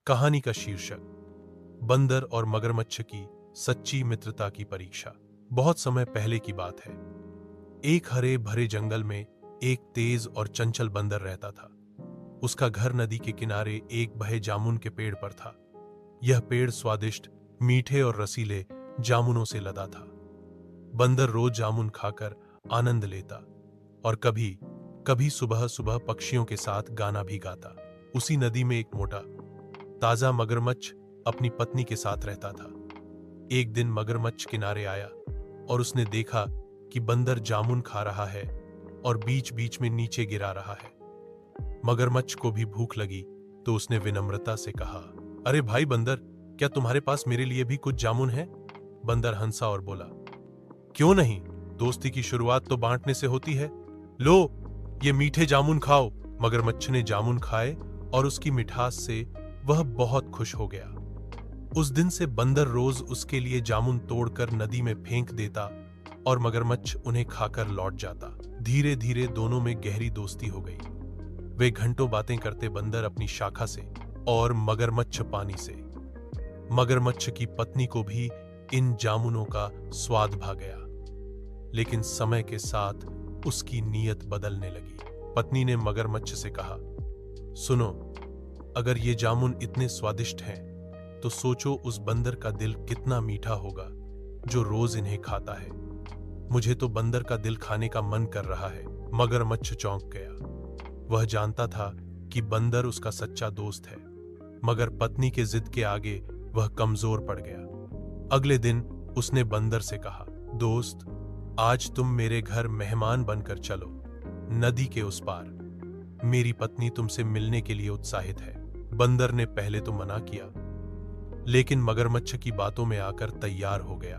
कहानी का शीर्षक बंदर और मगरमच्छ की सच्ची मित्रता की परीक्षा। बहुत समय पहले की बात है। एक हरे भरे जंगल में एक तेज और चंचल बंदर रहता था। उसका घर नदी के किनारे एक बहे जामुन के पेड़ पर था। यह पेड़ स्वादिष्ट, मीठे और रसीले जामुनों से लदा था। बंदर रोज जामुन खाकर आनंद लेता और कभी कभी सुबह सुबह पक्षियों के साथ गाना भी गाता। उसी नदी में एक मोटा ताजा मगरमच्छ अपनी पत्नी के साथ रहता था। एक दिन मगरमच्छ किनारे आया और उसने देखा कि बंदर जामुन खा रहा है और बीच बीच में नीचे गिरा रहा है। मगरमच्छ को भी भूख लगी तो उसने विनम्रता से कहा, अरे भाई बंदर, क्या तुम्हारे पास मेरे लिए भी कुछ जामुन है? बंदर हंसा और बोला, क्यों नहीं, दोस्ती की शुरुआत तो बांटने से होती है। लो, ये मीठे जामुन खाओ। मगरमच्छ ने जामुन खाए और उसकी मिठास से वह बहुत खुश हो गया। उस दिन से बंदर रोज उसके लिए जामुन तोड़कर नदी में फेंक देता और मगरमच्छ उन्हें खाकर लौट जाता। धीरे धीरे दोनों में गहरी दोस्ती हो गई। वे घंटों बातें करते, बंदर अपनी शाखा से और मगरमच्छ पानी से। मगरमच्छ की पत्नी को भी इन जामुनों का स्वाद भा गया, लेकिन समय के साथ उसकी नीयत बदलने लगी। पत्नी ने मगरमच्छ से कहा, सुनो, अगर ये जामुन इतने स्वादिष्ट हैं तो सोचो उस बंदर का दिल कितना मीठा होगा जो रोज इन्हें खाता है। मुझे तो बंदर का दिल खाने का मन कर रहा है। मगरमच्छ चौंक गया। वह जानता था कि बंदर उसका सच्चा दोस्त है, मगर पत्नी के जिद के आगे वह कमजोर पड़ गया। अगले दिन उसने बंदर से कहा, दोस्त, आज तुम मेरे घर मेहमान बनकर चलो, नदी के उस पार। मेरी पत्नी तुमसे मिलने के लिए उत्साहित है। बंदर ने पहले तो मना किया, लेकिन मगरमच्छ की बातों में आकर तैयार हो गया।